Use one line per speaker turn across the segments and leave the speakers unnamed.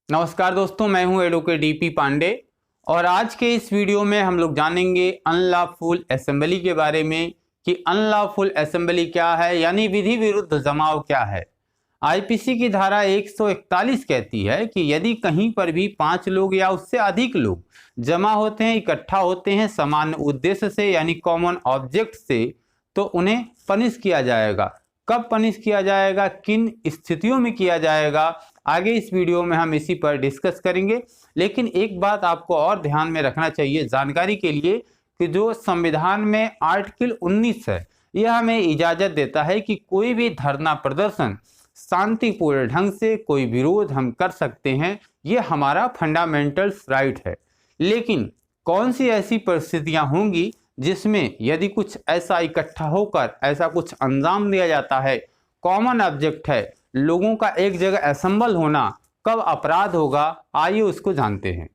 नमस्कार दोस्तों, मैं हूं एडवोकेट डीपी पांडे और आज के इस वीडियो में हम लोग जानेंगे अनलॉफुल असेंबली के बारे में कि अनलॉफुल असेंबली क्या है, यानी विधि विरुद्ध जमाव क्या है। आईपीसी की धारा 141 कहती है कि यदि कहीं पर भी 5 लोग या उससे अधिक लोग जमा होते हैं, इकट्ठा होते हैं सामान्य उद्देश्य से यानी कॉमन ऑब्जेक्ट से, तो उन्हें पनिश किया जाएगा। कब पनिश किया जाएगा, किन स्थितियों में किया जाएगा, आगे इस वीडियो में हम इसी पर डिस्कस करेंगे। लेकिन एक बात आपको और ध्यान में रखना चाहिए जानकारी के लिए कि जो संविधान में आर्टिकल 19 है, यह हमें इजाजत देता है कि कोई भी धरना प्रदर्शन शांतिपूर्ण ढंग से, कोई विरोध हम कर सकते हैं, ये हमारा फंडामेंटल राइट है। लेकिन कौन सी ऐसी परिस्थितियां होंगी जिसमें यदि कुछ ऐसा इकट्ठा होकर ऐसा कुछ अंजाम दिया जाता है, कॉमन ऑब्जेक्ट है, लोगों का एक जगह असेंबल होना, कब अपराध होगा, आइए उसको जानते हैं।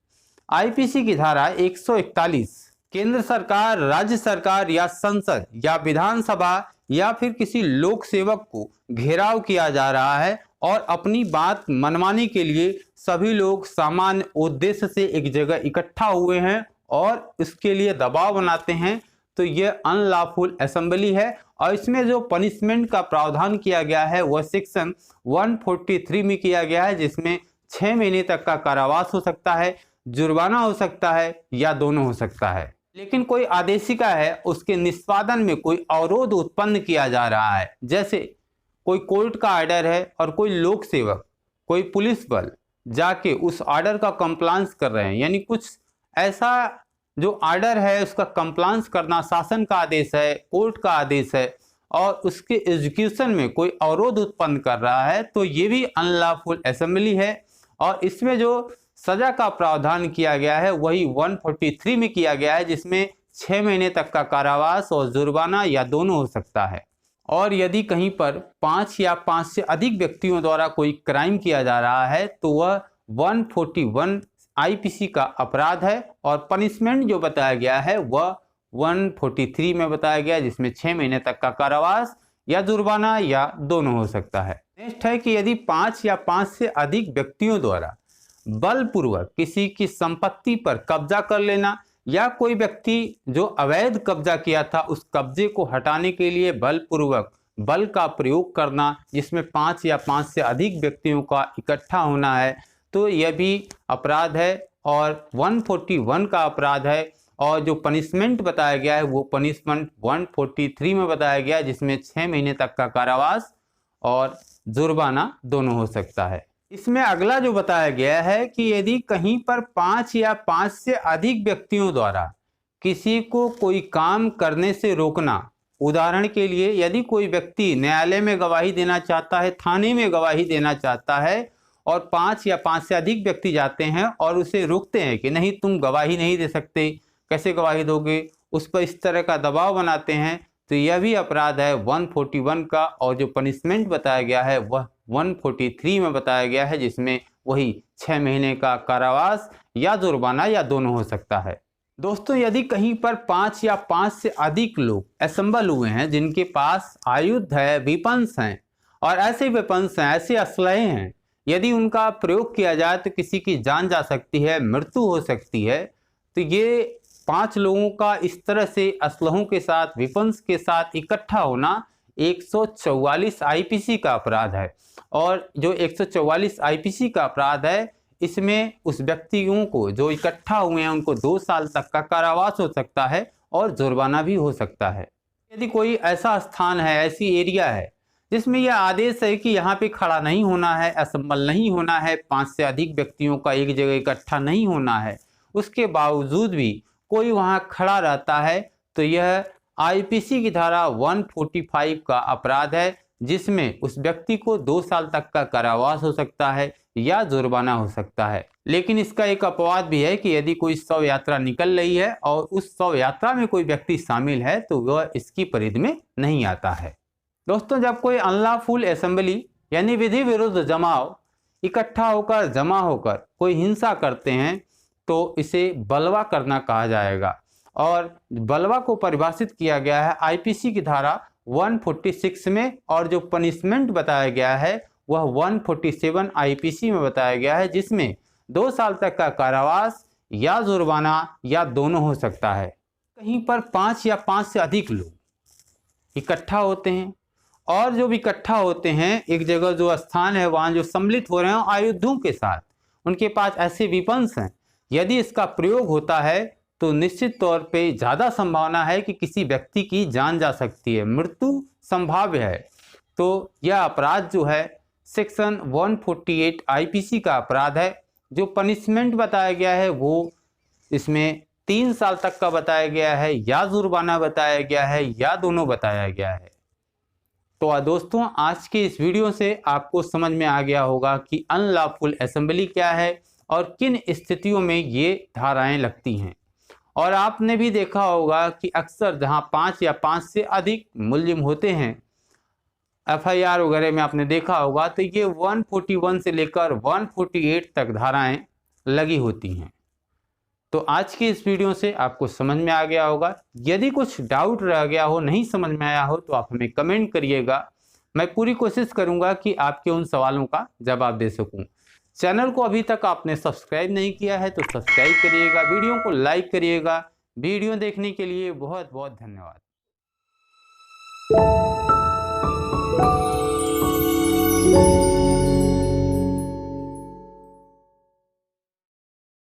आईपीसी की धारा 141 केंद्र सरकार, राज्य सरकार या संसद या विधानसभा या फिर किसी लोक सेवक को घेराव किया जा रहा है और अपनी बात मनवाने के लिए सभी लोग सामान्य उद्देश्य से एक जगह इकट्ठा हुए हैं और इसके लिए दबाव बनाते हैं, तो यह अनलॉफुल असेंबली है। और इसमें जो पनिशमेंट का प्रावधान किया गया है वह सेक्शन 143 में किया गया है, जिसमें 6 महीने तक का कारावास हो सकता है, जुर्माना हो सकता है या दोनों हो सकता है। लेकिन कोई आदेशिका है, उसके निष्पादन में कोई अवरोध उत्पन्न किया जा रहा है, जैसे कोई कोर्ट का ऑर्डर है और कोई लोक सेवक, कोई पुलिस बल जाके उस ऑर्डर का कंप्लायंस कर रहे हैं, यानी कुछ ऐसा जो ऑर्डर है उसका कंप्लायंस करना शासन का आदेश है, कोर्ट का आदेश है, और उसके एग्जीक्यूशन में कोई अवरोध उत्पन्न कर रहा है, तो ये भी अनलॉफुल असेंबली है। और इसमें जो सजा का प्रावधान किया गया है वही 143 में किया गया है, जिसमें 6 महीने तक का कारावास और जुर्माना या दोनों हो सकता है। और यदि कहीं पर 5 या 5 से अधिक व्यक्तियों द्वारा कोई क्राइम किया जा रहा है तो वह 141 आईपीसी का अपराध है और पनिशमेंट जो बताया गया है वह 143 में बताया गया है, जिसमें 6 महीने तक का कारावास या जुर्माना या दोनों हो सकता है। नेक्स्ट है कि यदि 5 या 5 से अधिक व्यक्तियों द्वारा बलपूर्वक किसी की संपत्ति पर कब्जा कर लेना या कोई व्यक्ति जो अवैध कब्जा किया था उस कब्जे को हटाने के लिए बलपूर्वक बल का प्रयोग करना, जिसमें 5 या 5 से अधिक व्यक्तियों का इकट्ठा होना है, तो यह भी अपराध है और 141 का अपराध है। और जो पनिशमेंट बताया गया है वो पनिशमेंट 143 में बताया गया है, जिसमें 6 महीने तक का कारावास और जुर्माना दोनों हो सकता है। इसमें अगला जो बताया गया है कि यदि कहीं पर 5 या 5 से अधिक व्यक्तियों द्वारा किसी को कोई काम करने से रोकना, उदाहरण के लिए यदि कोई व्यक्ति न्यायालय में गवाही देना चाहता है, थाने में गवाही देना चाहता है और 5 या 5 से अधिक व्यक्ति जाते हैं और उसे रोकते हैं कि नहीं तुम गवाही नहीं दे सकते, कैसे गवाही दोगे, उस पर इस तरह का दबाव बनाते हैं, तो यह भी अपराध है 141 का। और जो पनिशमेंट बताया गया है वह 143 में बताया गया है, जिसमें वही 6 महीने का कारावास या जुर्माना या दोनों हो सकता है। दोस्तों, यदि कहीं पर 5 या 5 से अधिक लोग असेंबल हुए हैं जिनके पास आयुध है, वेपन्स हैं, और ऐसे वेपन्स हैं, ऐसे असलहे हैं, यदि उनका प्रयोग किया जाए तो किसी की जान जा सकती है, मृत्यु हो सकती है, तो ये 5 लोगों का इस तरह से असलहों के साथ, वेपन्स के साथ इकट्ठा होना 144 आईपीसी का अपराध है। और जो 144 आईपीसी का अपराध है, इसमें उस व्यक्तियों को जो इकट्ठा हुए हैं उनको 2 साल तक का कारावास हो सकता है और जुर्माना भी हो सकता है। यदि कोई ऐसा स्थान है, ऐसी एरिया है जिसमें यह आदेश है कि यहाँ पे खड़ा नहीं होना है, असेंबल नहीं होना है, 5 से अधिक व्यक्तियों का एक जगह इकट्ठा नहीं होना है, उसके बावजूद भी कोई वहाँ खड़ा रहता है, तो यह आईपीसी की धारा 145 का अपराध है, जिसमें उस व्यक्ति को 2 साल तक का कारावास हो सकता है या जुर्माना हो सकता है। लेकिन इसका एक अपवाद भी है कि यदि कोई शव यात्रा निकल रही है और उस शव यात्रा में कोई व्यक्ति शामिल है तो वह इसकी परिधि में नहीं आता है। दोस्तों, जब कोई अनलॉफुल असेंबली यानी विधि विरुद्ध जमाव इकट्ठा होकर, जमा होकर कोई हिंसा करते हैं तो इसे बलवा करना कहा जाएगा। और बलवा को परिभाषित किया गया है आईपीसी की धारा 146 में, और जो पनिशमेंट बताया गया है वह 147 आईपीसी में बताया गया है, जिसमें 2 साल तक का कारावास या जुर्माना या दोनों हो सकता है। कहीं पर 5 या 5 से अधिक लोग इकट्ठा होते हैं और जो भी इकट्ठा होते हैं एक जगह, जो स्थान है वहाँ जो सम्मिलित हो रहे हैं आयुधों के साथ, उनके पास ऐसे विपन्स हैं, यदि इसका प्रयोग होता है तो निश्चित तौर पे ज़्यादा संभावना है कि किसी व्यक्ति की जान जा सकती है, मृत्यु संभाव्य है। तो यह अपराध जो है सेक्शन 148 आईपीसी का अपराध है। जो पनिशमेंट बताया गया है वो इसमें 3 साल तक का बताया गया है, या जुर्माना बताया गया है, या दोनों बताया गया है। तो दोस्तों, आज के इस वीडियो से आपको समझ में आ गया होगा कि अनलॉफुल असेंबली क्या है और किन स्थितियों में ये धाराएं लगती हैं। और आपने भी देखा होगा कि अक्सर जहां 5 या 5 से अधिक मुल्जिम होते हैं, एफआईआर वगैरह में आपने देखा होगा, तो ये 141 से लेकर 148 तक धाराएं लगी होती हैं। तो आज की इस वीडियो से आपको समझ में आ गया होगा। यदि कुछ डाउट रह गया हो, नहीं समझ में आया हो, तो आप हमें कमेंट करिएगा। मैं पूरी कोशिश करूंगा कि आपके उन सवालों का जवाब दे सकूं। चैनल को अभी तक आपने सब्सक्राइब नहीं किया है तो सब्सक्राइब करिएगा, वीडियो को लाइक करिएगा। वीडियो देखने के लिए बहुत बहुत धन्यवाद।